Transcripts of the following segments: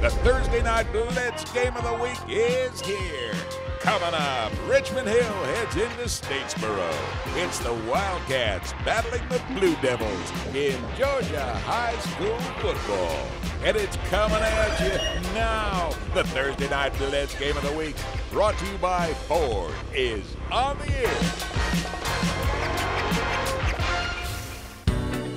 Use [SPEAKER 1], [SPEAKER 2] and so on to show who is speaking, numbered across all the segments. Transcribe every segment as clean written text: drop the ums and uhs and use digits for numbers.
[SPEAKER 1] The Thursday night Blitz game of the week is here. Coming up, Richmond Hill heads into Statesboro. It's the Wildcats battling the Blue Devils in Georgia high school football. And it's coming at you now. The Thursday night Blitz game of the week, brought to you by Ford, is on the air.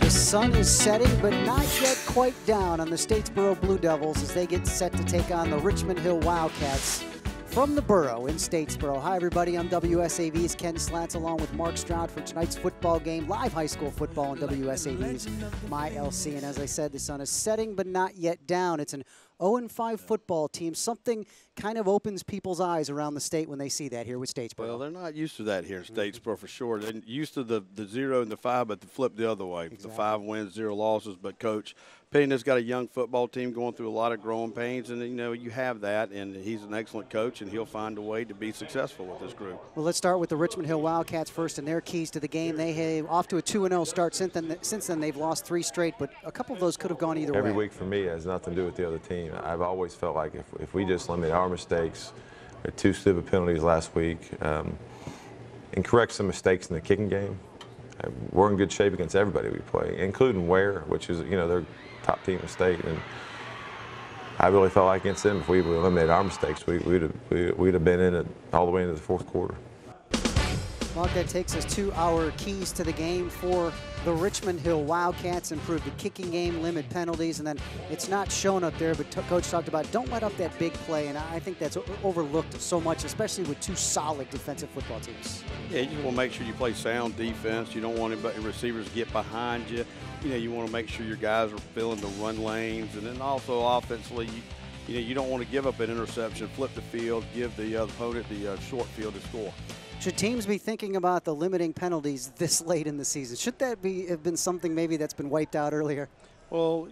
[SPEAKER 2] The sun is setting, but not yet quite down on the Statesboro Blue Devils as they get set to take on the Richmond Hill Wildcats from the Borough in Statesboro. Hi, everybody. I'm WSAV's Ken Slats, along with Mark Stroud for tonight's football game, live high school football on WSAV's My LC. And as I said, the sun is setting, but not yet down. It's an 0-5 football team. Something kind of opens people's eyes around the state when they see that here with Statesboro.
[SPEAKER 3] Well, they're not used to that here in Statesboro for sure. They're used to the 0 and the 5, but the flip the other way. Exactly. The 5 wins, 0 losses. But Coach Penna's got a young football team going through a lot of growing pains, and, you know, you have that, and he's an excellent coach, and he'll find a way to be successful with this group.
[SPEAKER 2] Well, let's start with the Richmond Hill Wildcats first and their keys to the game. They have off to a 2-0 start. Since then, they've lost 3 straight, but a couple of those could have gone either way.
[SPEAKER 4] Every week for me has nothing to do with the other team. I've always felt like if we just limit our mistakes, we had 2 stupid penalties last week, and correct some mistakes in the kicking game, we're in good shape against everybody we play, including Ware, which is, you know, they're top team in the state. And I really felt like against them, if we would eliminate our mistakes, we'd have been in it all the way into the 4th quarter.
[SPEAKER 2] Well, that takes us to our keys to the game for the Richmond Hill Wildcats. Improve the kicking game, limit penalties, and then it's not shown up there, but Coach talked about don't let up that big play, and I think that's overlooked so much, especially with 2 solid defensive football teams. Yeah,
[SPEAKER 3] you want to make sure you play sound defense. You don't want anybody, receivers to get behind you. You know, you want to make sure your guys are filling the run lanes, and then also offensively, you don't want to give up an interception, flip the field, give the opponent the short field to score.
[SPEAKER 2] Should teams be thinking about the limiting penalties this late in the season? Should that have been something maybe that's been wiped out earlier?
[SPEAKER 3] Well,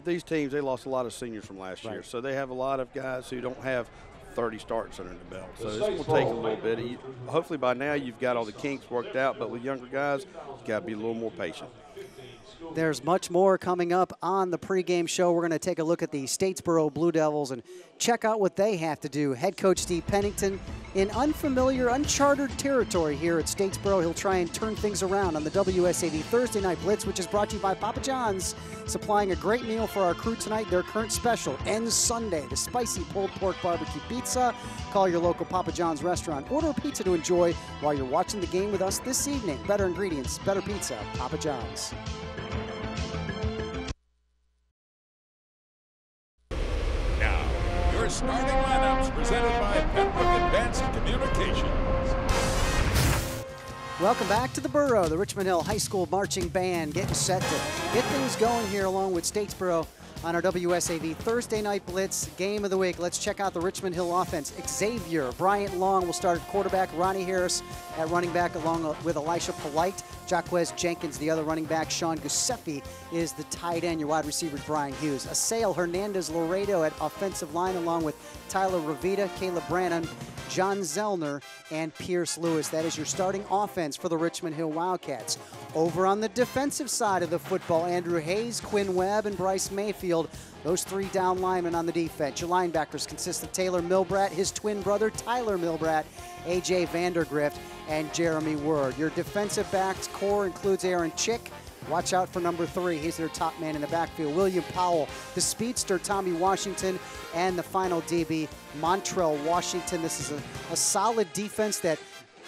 [SPEAKER 3] these teams, they lost a lot of seniors from last year, so they have a lot of guys who don't have 30 starts under the belt. So this will take a little bit. Hopefully by now you've got all the kinks worked out, but with younger guys, you've got to be a little more patient.
[SPEAKER 2] There's much more coming up on the pregame show. We're going to take a look at the Statesboro Blue Devils and check out what they have to do. Head coach Steve Pennington in unfamiliar, uncharted territory here at Statesboro. He'll try and turn things around on the WSAV Thursday Night Blitz, which is brought to you by Papa John's, supplying a great meal for our crew tonight. Their current special ends Sunday, the spicy pulled pork barbecue pizza. Call your local Papa John's restaurant. Order a pizza to enjoy while you're watching the game with us this evening. Better ingredients, better pizza, Papa John's.
[SPEAKER 1] Starting lineups presented by Pembroke Advanced Communications.
[SPEAKER 2] Welcome back to the Borough. The Richmond Hill High School Marching Band getting set to get things going here along with Statesboro on our WSAV Thursday Night Blitz game of the week. Let's check out the Richmond Hill offense. Xavier Bryant Long will start at quarterback. Ronnie Harris at running back along with Elisha Polite. Jaquez Jenkins, the other running back. Sean Giuseppe is the tight end. Your wide receiver, Brian Hughes. Assail Hernandez Laredo at offensive line along with Tyler Ravita, Caleb Brannon, John Zellner, and Pierce Lewis. That is your starting offense for the Richmond Hill Wildcats. Over on the defensive side of the football, Andrew Hayes, Quinn Webb, and Bryce Mayfield. Those 3 down linemen on the defense. Your linebackers consist of Taylor Milbrat, his twin brother Tyler Milbrat, A.J. Vandergrift, and Jeremy Word. Your defensive backs core includes Aaron Chick. Watch out for number 3. He's their top man in the backfield. William Powell, the speedster Tommy Washington, and the final DB, Montrell Washington. This is a solid defense that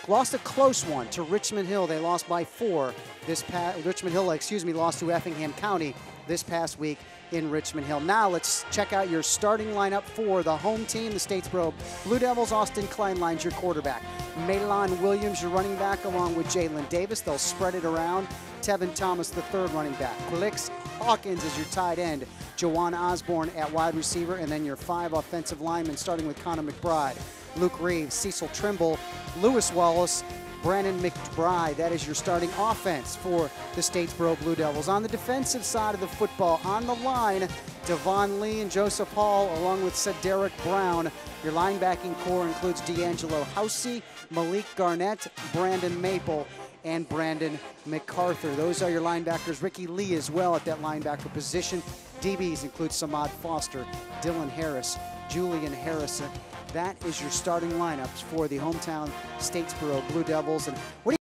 [SPEAKER 2] lost a close one to Richmond Hill. They lost by 4. Richmond Hill, lost to Effingham County this past week in Richmond Hill. Now let's check out your starting lineup for the home team, the Statesboro Blue Devils. Austin Kleinlein's your quarterback. Maylon Williams, your running back, along with Jalen Davis. They'll spread it around. Tevin Thomas, the 3rd running back. Felix Hawkins is your tight end. Jawan Osborne at wide receiver, and then your 5 offensive linemen, starting with Connor McBride, Luke Reeves, Cecil Trimble, Lewis Wallace, Brandon McBride. That is your starting offense for the Statesboro Blue Devils. On the defensive side of the football, on the line, Devon Lee and Joseph Hall, along with Cedric Brown. Your linebacking core includes D'Angelo Housey, Malik Garnett, Brandon Maple, and Brandon MacArthur. Those are your linebackers. Ricky Lee as well at that linebacker position. DBs include Samad Foster, Dylan Harris, Julian Harrison. That is your starting lineups for the hometown Statesboro Blue Devils. And what do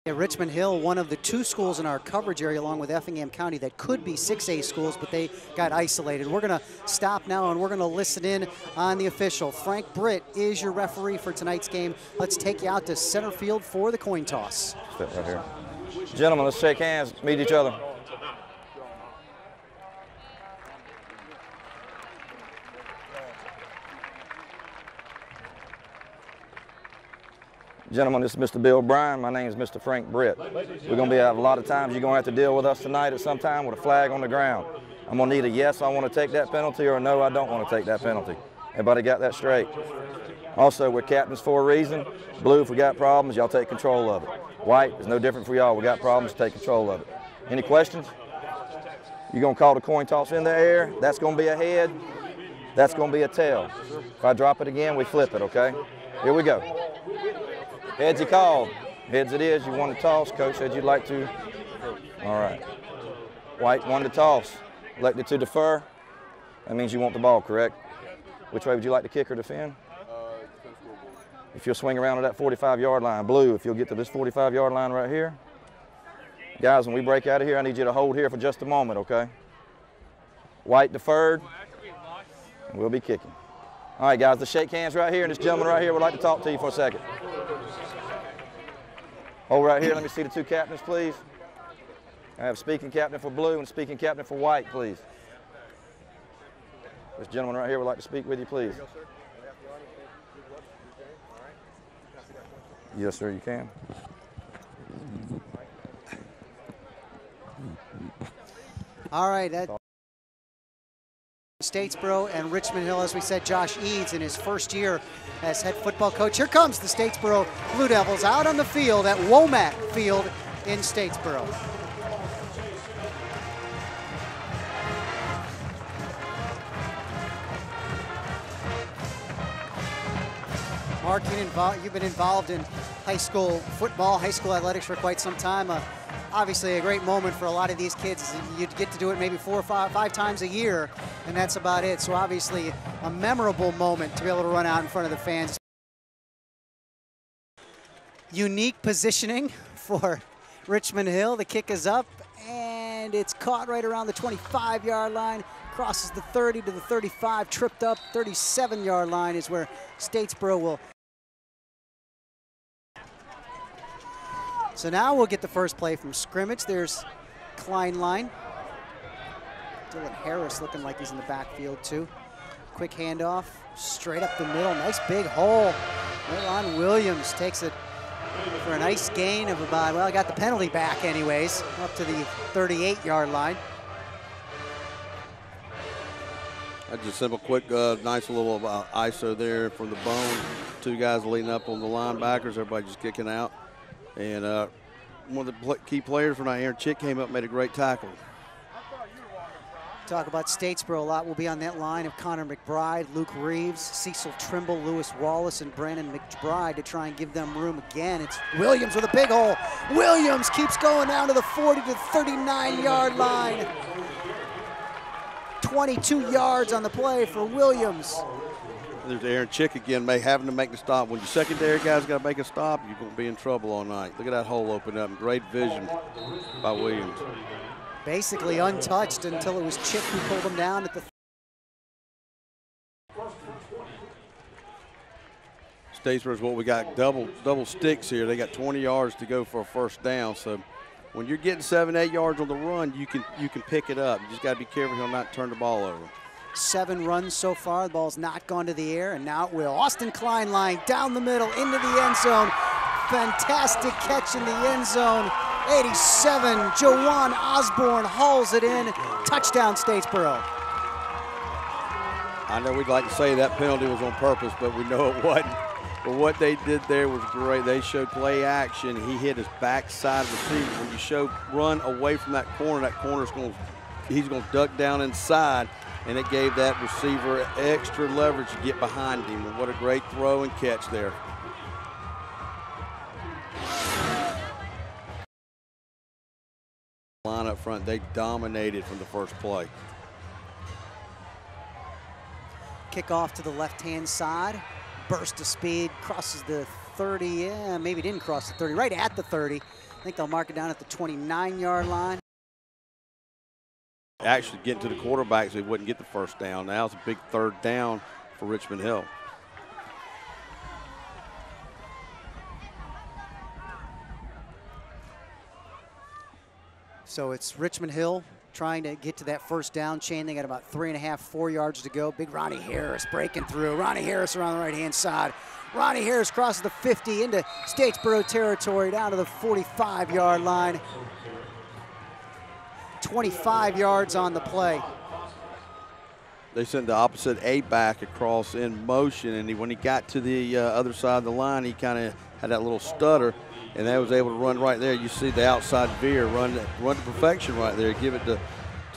[SPEAKER 2] you Richmond Hill, one of the 2 schools in our coverage area along with Effingham County that could be 6A schools, but they got isolated. We're going to stop now and we're going to listen in on the official. Frank Britt is your referee for tonight's game. Let's take you out to center field for the coin toss.
[SPEAKER 5] Sit right here. Gentlemen, let's shake hands, meet each other. Gentlemen, this is Mr. Bill Bryan. My name is Mr. Frank Britt. We're going to be out a lot of times. You're going to have to deal with us tonight at some time with a flag on the ground. I'm going to need a yes, I want to take that penalty, or a no, I don't want to take that penalty. Everybody got that straight? Also, we're captains for a reason. Blue, if we got problems, y'all take control of it. White is no different for y'all. We got problems, take control of it. Any questions? You're going to call the coin toss in the air. That's going to be a head. That's going to be a tail. If I drop it again, we flip it, okay? Here we go. Heads you called. Heads it is. You won the toss. Coach said you'd like to. All right. White won the toss. Elected to defer. That means you want the ball, correct? Which way would you like to kick or defend? If you'll swing around to that 45-yard line. Blue, if you'll get to this 45-yard line right here. Guys, when we break out of here, I need you to hold here for just a moment, okay? White deferred. And we'll be kicking. All right, guys, let's shake hands right here. And this gentleman right here would like to talk to you for a second. Hold right here. Let me see the 2 captains, please. I have speaking captain for blue and speaking captain for white, please. This gentleman right here would like to speak with you, please. Yes, sir, you can.
[SPEAKER 2] All right, that Statesboro and Richmond Hill, as we said, Josh Eads in his first year as head football coach. Here comes the Statesboro Blue Devils out on the field at Womack Field in Statesboro. Mark, you've been involved in high school football, high school athletics for quite some time. Obviously a great moment for a lot of these kids. You get to do it maybe 4 or 5 times a year, and that's about it. So obviously a memorable moment to be able to run out in front of the fans. Unique positioning for Richmond Hill. The kick is up, and it's caught right around the 25-yard line. Crosses the 30 to the 35, tripped up. 37-yard line is where Statesboro will. So now we'll get the first play from scrimmage. There's Kleinline. Dylan Harris looking like he's in the backfield too. Quick handoff, straight up the middle. Nice big hole. Ron Williams takes it for a nice gain of about, well, I got the penalty back anyways, up to the 38-yard line.
[SPEAKER 3] That's just simple, quick, nice little ISO there from the bone. 2 guys leading up on the linebackers. Everybody just kicking out. And one of the key players for Aaron Chick came up and made a great tackle.
[SPEAKER 2] Talk about Statesboro a lot. We'll be on that line of Connor McBride, Luke Reeves, Cecil Trimble, Lewis Wallace, and Brandon McBride to try and give them room again. It's Williams with a big hole. Williams keeps going down to the 40 to 39-yard line. 22 yards on the play for Williams.
[SPEAKER 3] There's Aaron Chick again, having to make the stop. When your secondary guys got to make a stop, you're going to be in trouble all night. Look at that hole open up. Great vision by Williams.
[SPEAKER 2] Basically untouched until it was Chick who pulled him down at the.
[SPEAKER 3] Statesboro is what we got, double sticks here. They got 20 yards to go for a first down. So when you're getting 7, 8 yards on the run, you can pick it up. You just got to be careful he'll not turn the ball over.
[SPEAKER 2] 7 runs so far. The ball's not gone to the air, and now it will. Austin Kleinline down the middle into the end zone. Fantastic catch in the end zone. 87, Jawan Osborne hauls it in. Touchdown, Statesboro.
[SPEAKER 3] I know we'd like to say that penalty was on purpose, but we know it wasn't. But what they did there was great. They showed play action. He hit his backside receiver. When you show run away from that corner's he's going to duck down inside. And it gave that receiver extra leverage to get behind him. And what a great throw and catch there. Line down up front. They dominated from the first play.
[SPEAKER 2] Kickoff to the left-hand side. Burst of speed, crosses the 30. Yeah, maybe didn't cross the 30, right at the 30. I think they'll mark it down at the 29-yard line.
[SPEAKER 3] Actually getting to the quarterback so he wouldn't get the first down. Now it's a big third down for Richmond Hill.
[SPEAKER 2] So it's Richmond Hill trying to get to that first down chain. They got about 3.5, 4 yards to go. Big Ronnie Harris breaking through. Ronnie Harris around the right-hand side. Ronnie Harris crosses the 50 into Statesboro territory down to the 45-yard line. 25 yards on the play.
[SPEAKER 3] They sent the opposite A-back across in motion, and when he got to the other side of the line, he kind of had that little stutter, and they was able to run right there. You see the outside veer, run to perfection right there, give it to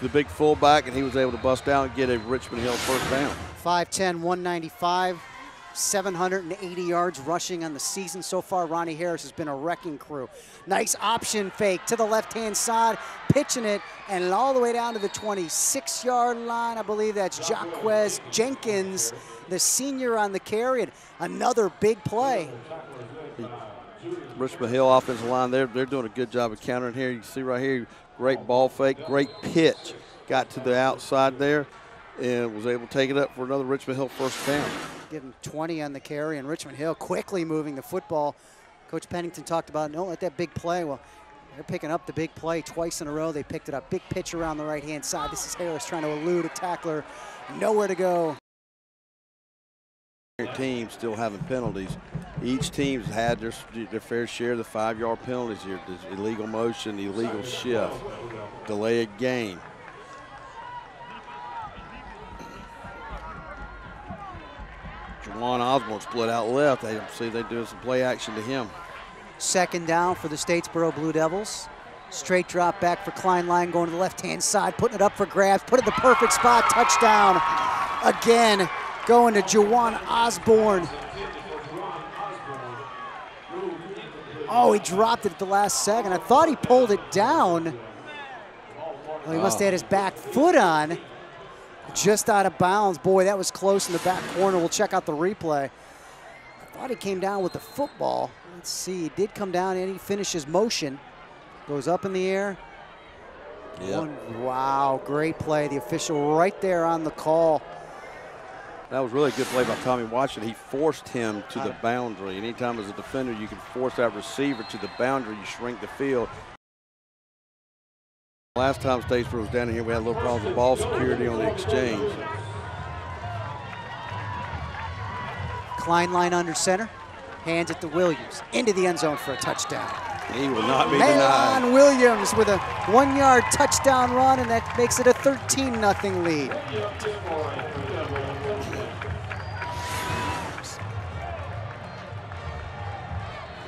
[SPEAKER 3] the big fullback, and he was able to bust out and get a Richmond Hill first down.
[SPEAKER 2] 5'10", 195, 780 yards rushing on the season so far. Ronnie Harris has been a wrecking crew. Nice option fake to the left-hand side, pitching it, and all the way down to the 26-yard line. I believe that's Jaquez Jenkins, the senior on the carry. And another big play.
[SPEAKER 3] Richmond Hill offensive line, they're doing a good job of countering here. You can see right here, great ball fake, great pitch. Got to the outside there and was able to take it up for another Richmond Hill first down.
[SPEAKER 2] Give him 20 on the carry, and Richmond Hill quickly moving the football. Coach Pennington talked about, don't let that big play. Well, they're picking up the big play twice in a row. They picked it up. Big pitch around the right-hand side. This is Harris trying to elude a tackler. Nowhere to go.
[SPEAKER 3] Team still having penalties. Each team's had their fair share of the 5-yard penalties here. There's illegal motion, illegal shift, delay a game. Juwan Osborne split out left. They see they're doing some play action to him.
[SPEAKER 2] Second down for the Statesboro Blue Devils. Straight drop back for Kleinline going to the left-hand side, putting it up for grabs, put it in the perfect spot, touchdown. Again, going to Juwan Osborne. Oh, he dropped it at the last second. I thought he pulled it down. Well, he must have had his back foot on. Just out of bounds. Boy, that was close in the back corner. We'll check out the replay. I thought he came down with the football. Let's see, he did come down and he finishes motion. Goes up in the air.
[SPEAKER 3] Yep.
[SPEAKER 2] Wow, great play. The official right there on the call.
[SPEAKER 3] That was really a good play by Tommy Watson. He forced him to the boundary. Anytime as a defender you can force that receiver to the boundary, you shrink the field. Last time Statesboro was down here, we had a little problem with ball security on the exchange.
[SPEAKER 2] Kleinline under center, hands it to Williams, into the end zone for a touchdown.
[SPEAKER 3] He will not be denied.
[SPEAKER 2] Maylon Williams with a 1-yard touchdown run, and that makes it a 13-0 lead.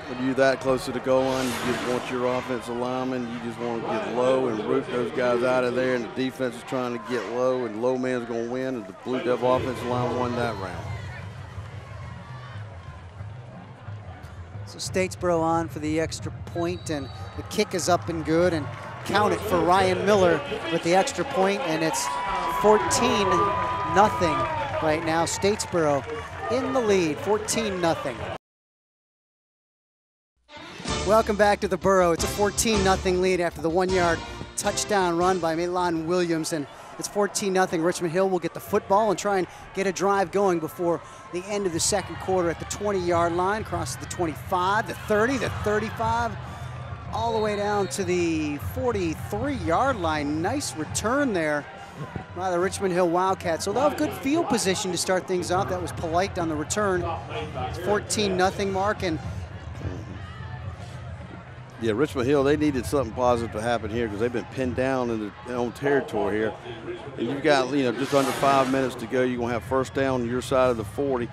[SPEAKER 3] When you're that close to the goal line, you just want your offensive lineman, you just want to get low and root those guys out of there, and the defense is trying to get low, and low man's going to win, and the Blue Devil offensive line won that round.
[SPEAKER 2] So Statesboro on for the extra point, and the kick is up and good, and count it for Ryan Miller with the extra point, and it's 14-0 right now. Statesboro in the lead, 14-0. Welcome back to the Borough. It's a 14-0 lead after the 1-yard touchdown run by Maylon Williams, and it's 14-0. Richmond Hill will get the football and try and get a drive going before the end of the second quarter at the 20-yard line. Crosses the 25, the 30, the 35, all the way down to the 43-yard line. Nice return there by the Richmond Hill Wildcats. So they'll have good field position to start things off. That was polite on the return. It's 14-0 mark, and
[SPEAKER 3] yeah, Richmond Hill, they needed something positive to happen here because they've been pinned down in their own territory here. And you've got, just under 5 minutes to go. You're going to have first down on your side of the 40.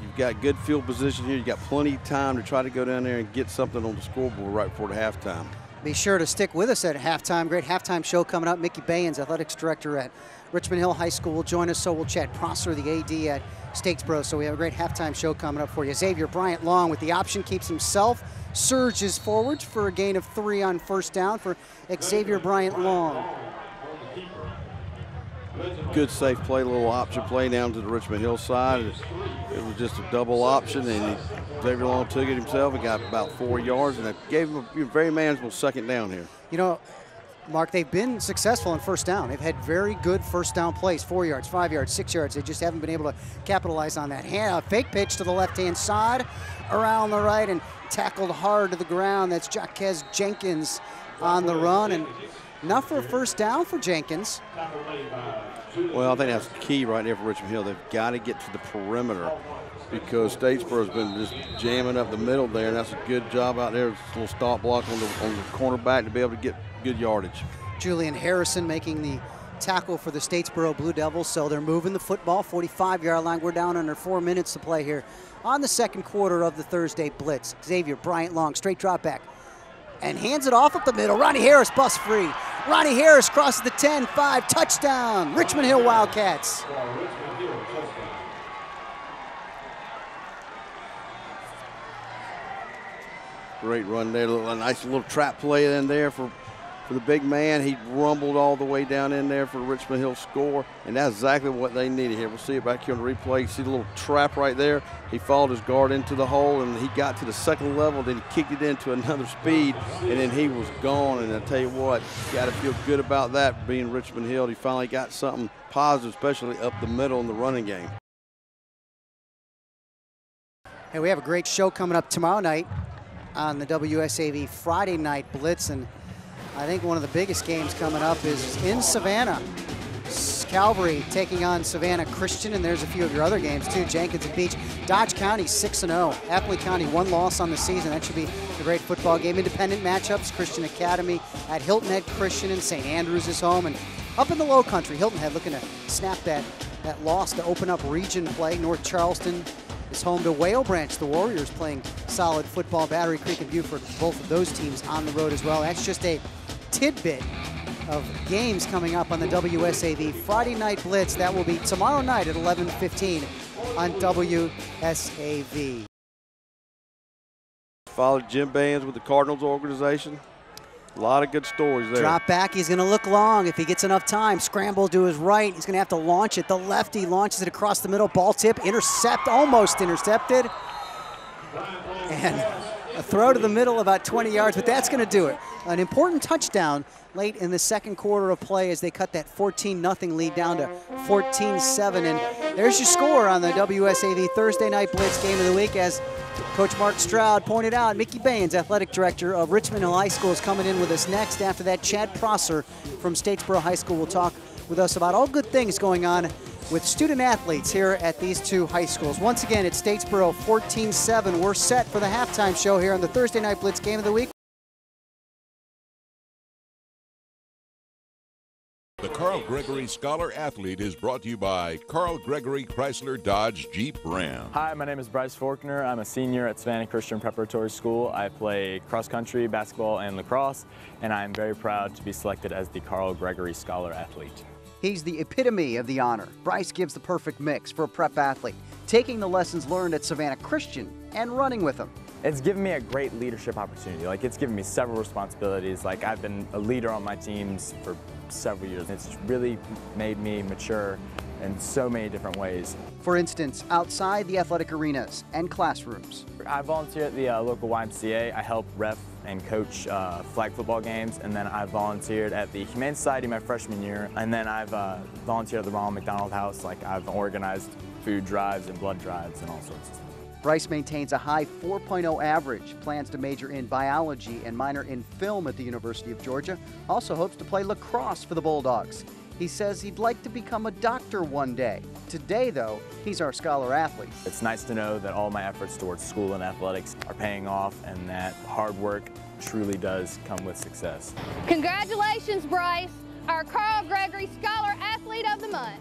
[SPEAKER 3] You've got good field position here. You've got plenty of time to try to go down there and get something on the scoreboard right before the halftime.
[SPEAKER 2] Be sure to stick with us at halftime. Great halftime show coming up. Mickey Bayens, athletics director at Richmond Hill High School, will join us. So will Chad Prosser, the AD at Statesboro. So we have a great halftime show coming up for you. Xavier Bryant Long with the option, keeps himself, surges forward for a gain of 3 on first down for Xavier Bryant Long.
[SPEAKER 3] Good safe play, little option play down to the Richmond Hill side. It was just a double option, and Xavier Long took it himself and got about 4 yards, and it gave him a very manageable second down here.
[SPEAKER 2] You know, Mark, they've been successful in first down. They've had very good first down plays, 4 yards, 5 yards, 6 yards. They just haven't been able to capitalize on that. Fake pitch to the left-hand side, around the right, and tackled hard to the ground. That's Jaquez Jenkins on the run, and enough for a first down for Jenkins.
[SPEAKER 3] Well, I think that's key right there for Richmond Hill. They've got to get to the perimeter because Statesboro's been just jamming up the middle there, and that's a good job out there. It's a little stop block on the cornerback to be able to get good yardage.
[SPEAKER 2] Julian Harrison making the tackle for the Statesboro Blue Devils, so they're moving the football, 45-yard line. We're down under 4 minutes to play here on the second quarter of the Thursday Blitz. Xavier Bryant Long, straight drop back, and hands it off up the middle. Ronnie Harris bust free. Ronnie Harris crosses the 10-5, touchdown, Richmond Hill Wildcats.
[SPEAKER 3] Great run there, a nice little trap play in there for the big man. He rumbled all the way down in there for the Richmond Hill score, and that's exactly what they needed here. We'll see it back here on the replay. See the little trap right there? He followed his guard into the hole, and he got to the second level, then he kicked it into another speed, and then he was gone. And I tell you what, you got to feel good about that being Richmond Hill. He finally got something positive, especially up the middle in the running game.
[SPEAKER 2] Hey, we have a great show coming up tomorrow night on the WSAV Friday Night Blitz, and I think one of the biggest games coming up is in Savannah. Calvary taking on Savannah Christian, and there's a few of your other games too. Jenkins and Beach. Dodge County 6-0. Appley County 1 loss on the season. That should be a great football game. Independent matchups, Christian Academy at Hilton Head Christian, and St. Andrews is home. And up in the Low Country, Hilton Head looking to snap that loss to open up region play. North Charleston is home to Whale Branch. The Warriors playing solid football. Battery Creek and Buford, both of those teams on the road as well. That's just a tidbit of games coming up on the WSAV Friday Night Blitz. That will be tomorrow night at 11:15 on WSAV.
[SPEAKER 3] Followed Jim Bayens with the Cardinals organization. A lot of good stories there.
[SPEAKER 2] Drop back, he's gonna look long if he gets enough time. Scramble to his right, he's gonna have to launch it. The lefty launches it across the middle, ball tip, almost intercepted. And a throw to the middle about 20 yards, but that's gonna do it. An important touchdown late in the second quarter of play as they cut that 14-0 lead down to 14-7. And there's your score on the WSAV Thursday Night Blitz Game of the Week. As Coach Mark Stroud pointed out, Mickey Bayens, athletic director of Richmond Hill High School, is coming in with us next. After that, Chad Prosser from Statesboro High School will talk with us about all good things going on with student athletes here at these two high schools. Once again, it's Statesboro 14-7. We're set for the halftime show here on the Thursday Night Blitz Game of the Week.
[SPEAKER 1] The Carl Gregory Scholar Athlete is brought to you by Carl Gregory Chrysler Dodge Jeep Ram.
[SPEAKER 6] Hi, my name is Bryce Faulkner. I'm a senior at Savannah Christian Preparatory School. I play cross country, basketball, and lacrosse, and I'm very proud to be selected as the Carl Gregory Scholar Athlete.
[SPEAKER 2] He's the epitome of the honor. Bryce gives the perfect mix for a prep athlete, taking the lessons learned at Savannah Christian and running with them.
[SPEAKER 6] It's given me a great leadership opportunity. It's given me several responsibilities. I've been a leader on my teams for several years. It's really made me mature in so many different ways.
[SPEAKER 2] For instance, outside the athletic arenas and classrooms.
[SPEAKER 6] I volunteer at the local YMCA. I help ref and coach flag football games, and then I volunteered at the Humane Society my freshman year, and then I've volunteered at the Ronald McDonald House. I've organized food drives and blood drives and all sorts of stuff.
[SPEAKER 2] Bryce maintains a high 4.0 average, plans to major in biology and minor in film at the University of Georgia, also hopes to play lacrosse for the Bulldogs. He says he'd like to become a doctor one day. Today, though, he's our scholar athlete.
[SPEAKER 6] It's nice to know that all my efforts towards school and athletics are paying off and that hard work truly does come with success.
[SPEAKER 7] Congratulations, Bryce, our Carl Gregory Scholar Athlete of the Month.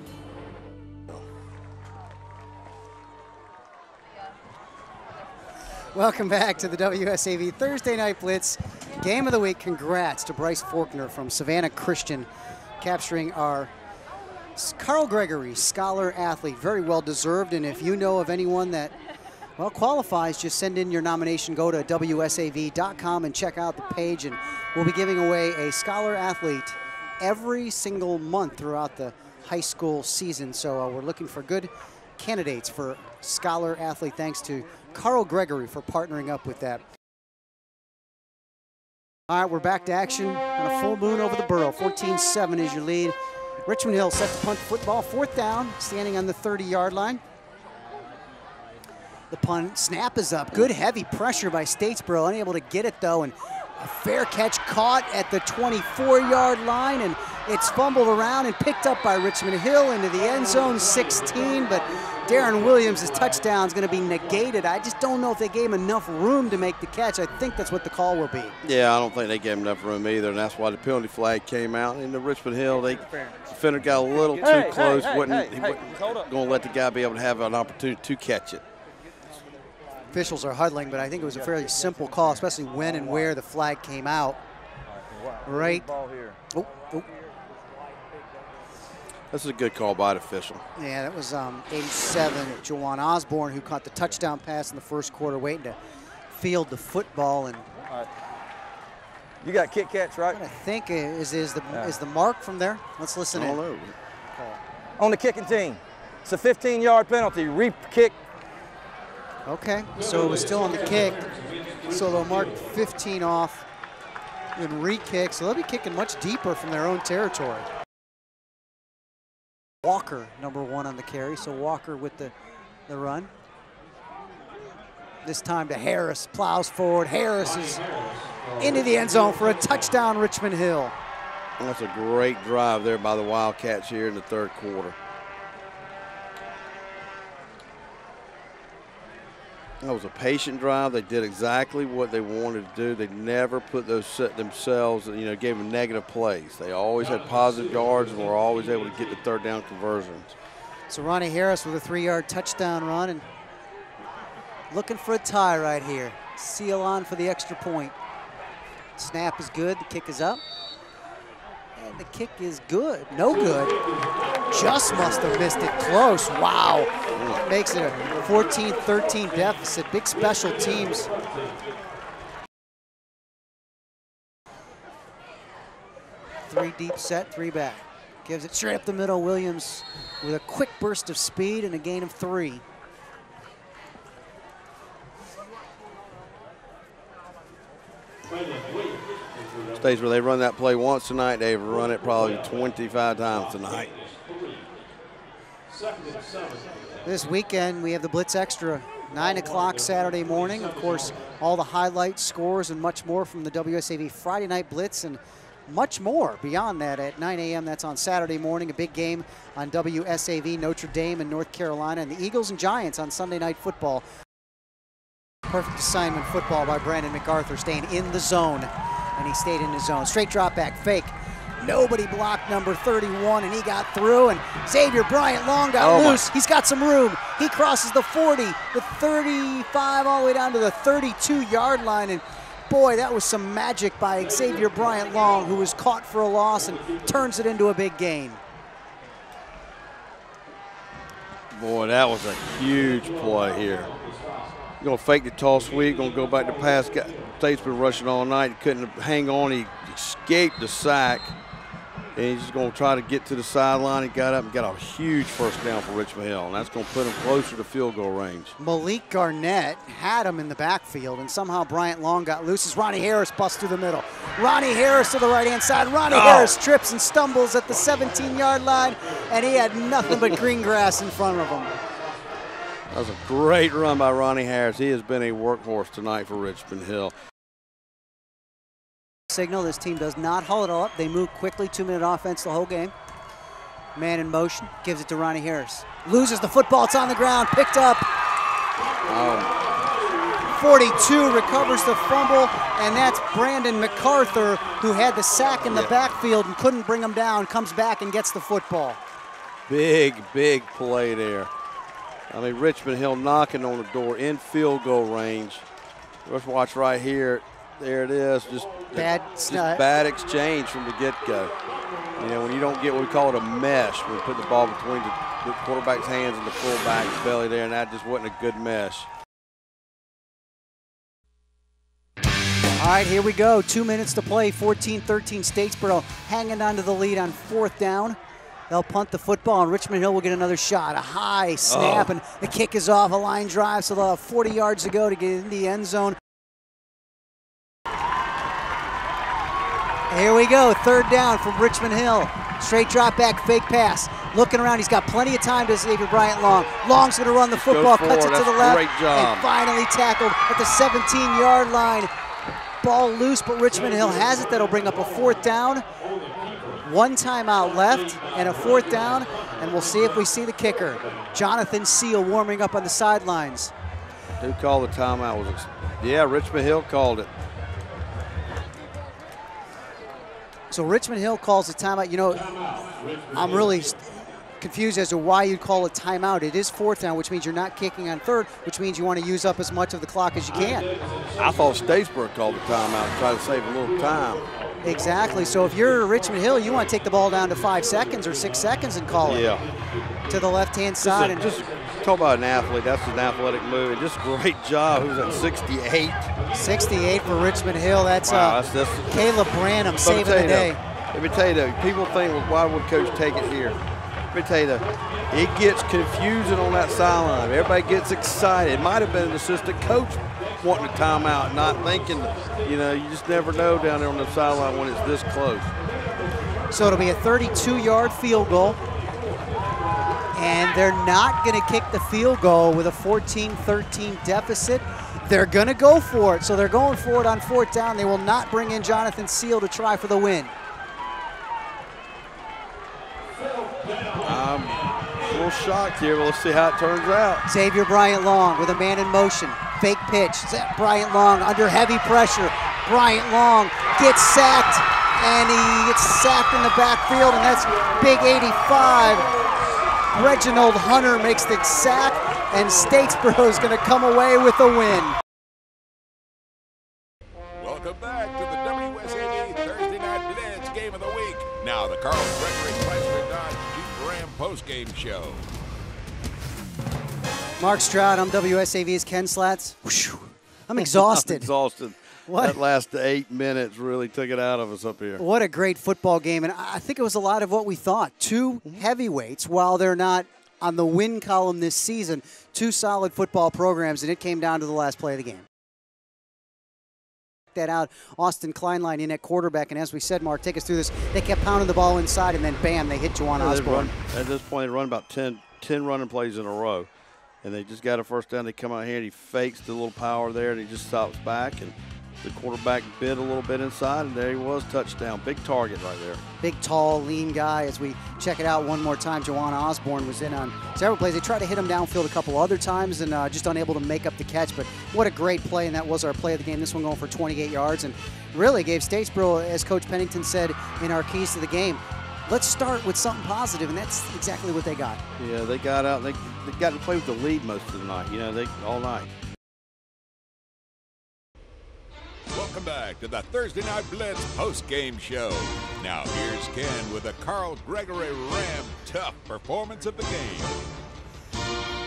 [SPEAKER 2] Welcome back to the WSAV Thursday Night Blitz Game of the week, congrats to Bryce Faulkner from Savannah Christian, capturing our Carl Gregory Scholar Athlete. Very well deserved, and if you know of anyone that, well, qualifies, just send in your nomination. Go to WSAV.com and check out the page, and we'll be giving away a Scholar Athlete every single month throughout the high school season. So we're looking for good candidates for Scholar Athlete. Thanks to Carl Gregory for partnering up with that. All right, we're back to action on a full moon over the borough. 14-7 is your lead. Richmond Hill set to punt the football. 4th down, standing on the 30-yard line. The punt snap is up. Good heavy pressure by Statesboro. Unable to get it, though, and a fair catch caught at the 24-yard line, and it's fumbled around and picked up by Richmond Hill into the end zone, 16, but Darren Williams' touchdown is going to be negated. I just don't know if they gave him enough room to make the catch. I think that's what the call will be. Yeah, I don't think they gave him enough room either, and that's why the penalty flag came out. And the Richmond Hill, the defender got a little too close. He wasn't going to let the guy be able to have an opportunity to catch it. Officials are huddling, but I think it was a fairly simple call, especially when and where the flag came out. Right. Oh.
[SPEAKER 3] This is a good call by the official.
[SPEAKER 2] Yeah, that was 87, Jawan Osborne, who caught the touchdown pass in the first quarter, waiting to field the football. And
[SPEAKER 5] you got kick catch, right?
[SPEAKER 2] What I think is the mark from there. Let's listen in.
[SPEAKER 5] On the kicking team, it's a 15-yard penalty. Re-kick.
[SPEAKER 2] Okay, so it was still on the kick. So they'll mark 15 off and re-kick. So they'll be kicking much deeper from their own territory. Walker, number 1 on the carry. So Walker with the run. This time to Harris, plows forward. Harris is into the end zone for a touchdown, Richmond Hill.
[SPEAKER 3] That's a great drive there by the Wildcats here in the 3rd quarter. That was a patient drive. They did exactly what they wanted to do. They never put themselves, gave them negative plays. They always had positive yards and were always able to get the 3rd down conversions.
[SPEAKER 2] So Ronnie Harris with a 3-yard touchdown run and looking for a tie right here. Seal on for the extra point. Snap is good. The kick is up. And the kick is good. No good. Just must have missed it close. Wow. Makes it a 14-13 deficit. Big special teams. Three deep set, 3 back. Gives it straight up the middle. Williams with a quick burst of speed and a gain of 3.
[SPEAKER 3] Stage where they run that play once tonight, they've run it probably 25 times tonight.
[SPEAKER 2] This weekend we have the Blitz Extra, 9 o'clock Saturday morning. Of course, all the highlights, scores, and much more from the WSAV Friday Night Blitz, and much more beyond that at 9 a.m. That's on Saturday morning. A big game on WSAV, Notre Dame and North Carolina, and the Eagles and Giants on Sunday Night Football. Perfect assignment football by Brandon MacArthur, staying in the zone. And he stayed in his zone. Straight drop back, fake. Nobody blocked number 31, and he got through. And Xavier Bryant Long got loose. He's got some room. He crosses the 40, the 35, all the way down to the 32-yard line. And boy, that was some magic by Xavier Bryant Long, who was caught for a loss and turns it into a big gain.
[SPEAKER 3] Boy, that was a huge play here. Going to fake the toss sweep, going to go back to pass. State's been rushing all night. He couldn't hang on. He escaped the sack. And he's just going to try to get to the sideline. He got up and got a huge 1st down for Richmond Hill. And that's going to put him closer to field goal range.
[SPEAKER 2] Malik Garnett had him in the backfield, and somehow Bryant Long got loose as Ronnie Harris busts through the middle. Ronnie Harris to the right-hand side. Ronnie Harris trips and stumbles at the 17-yard line, and he had nothing but green grass in front of him.
[SPEAKER 3] That was a great run by Ronnie Harris. He has been a workhorse tonight for Richmond Hill.
[SPEAKER 2] Signal, this team does not huddle up. They move quickly, 2-minute offense the whole game. Man in motion, gives it to Ronnie Harris. Loses the football, it's on the ground, picked up. 42 recovers the fumble, and that's Brandon MacArthur, who had the sack in the backfield and couldn't bring him down, comes back and gets the football.
[SPEAKER 3] Big play there. I mean, Richmond Hill knocking on the door in field goal range. Let's watch right here. There it is. Just bad exchange from the get-go. You know, when you don't get what we call it a mesh, we put the ball between the quarterback's hands and the fullback's belly there, and that just wasn't a good mesh.
[SPEAKER 2] All right, here we go. 2 minutes to play. 14-13 Statesboro hanging on to the lead on 4th down. They'll punt the football, and Richmond Hill will get another shot. A high snap, and the kick is off. A line drive, so they'll have 40 yards to go to get in the end zone. Here we go, 3rd down from Richmond Hill. Straight drop back, fake pass. Looking around, he's got plenty of time to Xavier Bryant Long. Long's gonna run the football, cuts it to the left,
[SPEAKER 3] great job.
[SPEAKER 2] and finally tackled at the 17-yard line. Ball loose, but Richmond Hill has it. That'll bring up a 4th down. 1 timeout left and a 4th down, and we'll see if we see the kicker. Jonathan Seal warming up on the sidelines.
[SPEAKER 3] Who called the timeout? Yeah, Richmond Hill called it.
[SPEAKER 2] So Richmond Hill calls the timeout. You know, I'm really confused as to why you'd call a timeout. It is 4th down, which means you're not kicking on 3rd, which means you want to use up as much of the clock as you can.
[SPEAKER 3] I thought Statesboro called the timeout to try to save a little time.
[SPEAKER 2] Exactly. So if you're Richmond Hill, you want to take the ball down to 5 seconds or 6 seconds and call it to the left-hand side.
[SPEAKER 3] Just talk about an athlete. That's an athletic move. And just great job. Who's at 68?
[SPEAKER 2] 68 for Richmond Hill. That's,
[SPEAKER 3] wow,
[SPEAKER 2] Caleb Branham saving the day.
[SPEAKER 3] Let me tell you, though, people think, well, why would Coach take it here? Let me tell you, though, it gets confusing on that sideline. Everybody gets excited. It might have been an assistant coach wanting a timeout, not thinking, you know, you just never know down there on the sideline when it's this close.
[SPEAKER 2] So it'll be a 32-yard field goal. And they're not going to kick the field goal with a 14-13 deficit. They're going to go for it. So they're going for it on 4th down. They will not bring in Jonathan Seal to try for the win.
[SPEAKER 3] I'm a little shocked here, but let's see how it turns out.
[SPEAKER 2] Xavier Bryant Long with a man in motion. Fake pitch. Bryant Long under heavy pressure. Bryant Long gets sacked, and he gets sacked in the backfield, and that's big 85. Reginald Hunter makes the sack, and Statesboro is going to come away with the win.
[SPEAKER 1] Welcome back to the WSAV Thursday Night Blitz Game of the Week. Now the Carl Gregory Chrysler Dodge Jeep Ram postgame show.
[SPEAKER 2] Mark Stroud, I'm WSAV's Ken Slats. I'm exhausted.
[SPEAKER 3] I'm exhausted. What? That last 8 minutes really took it out of us up here.
[SPEAKER 2] What a great football game, and I think it was a lot of what we thought. 2 heavyweights, while they're not on the win column this season, 2 solid football programs, and it came down to the last play of the game. That out, Austin Kleinlein in at quarterback, and as we said, Mark, take us through this. They kept pounding the ball inside, and then bam, they hit Juwan Osborne.
[SPEAKER 3] At this point, they run about 10 running plays in a row, and they just got a first down. They come out here, and he fakes the little power there, and he just stops back, and the quarterback bit a little bit inside, and there he was, touchdown. Big target right there.
[SPEAKER 2] Big, tall, lean guy. As we check it out one more time, Juwan Osborne was in on several plays. They tried to hit him downfield a couple other times and just unable to make up the catch, but what a great play, and that was our play of the game. This one going for 28 yards, and really gave Statesboro, as Coach Pennington said in our keys to the game, let's start with something positive, and that's exactly what they got.
[SPEAKER 3] Yeah, they got out. They got to play with the lead most of the night, you know, all night.
[SPEAKER 1] Welcome back to the Thursday Night Blitz post-game show. Now here's Ken with a Carl Gregory Ram tough performance of the game.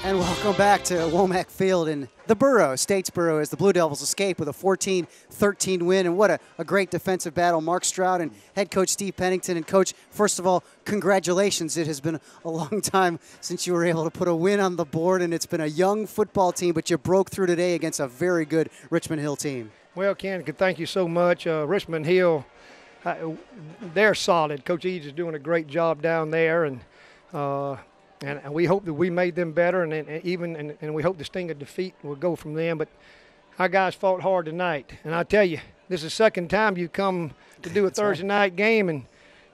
[SPEAKER 2] And welcome back to Womack Field in the Borough, Statesboro, as the Blue Devils escape with a 14-13 win. And what a great defensive battle. Mark Stroud and head coach Steve Pennington. And coach, first of all, congratulations. It has been a long time since you were able to put a win on the board, and it's been a young football team, but you broke through today against a very good Richmond Hill team.
[SPEAKER 8] Well, Ken, thank you so much. Richmond Hill, they're solid. Coach Eads is doing a great job down there, and we hope that we made them better, and we hope the sting of defeat will go from them. But our guys fought hard tonight, and I tell you, this is the second time you come to do a Thursday night game, and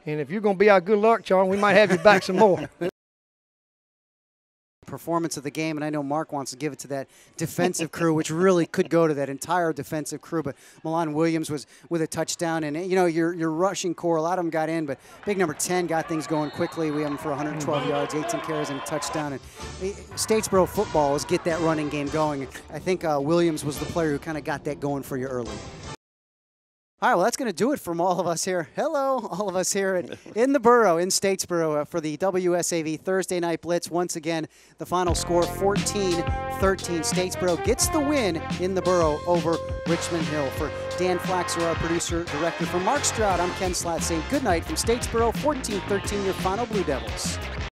[SPEAKER 8] if you're going to be our good luck charm, we might have you back some more.
[SPEAKER 2] Performance of the game, and I know Mark wants to give it to that defensive crew, which really could go to that entire defensive crew, but Milan Williams was with a touchdown, and you know, your rushing core, a lot of them got in, but big number 10 got things going quickly. We have him for 112 yards, 18 carries, and a touchdown, and Statesboro football is get that running game going. I think Williams was the player who kind of got that going for you early. All right, well, that's going to do it from all of us here. Hello, all of us here in the borough, in Statesboro, for the WSAV Thursday Night Blitz. Once again, the final score 14-13. Statesboro gets the win in the borough over Richmond Hill. For Dan Flaxer, our producer, director, for Mark Stroud, I'm Ken Slats saying good night from Statesboro, 14-13, your final Blue Devils.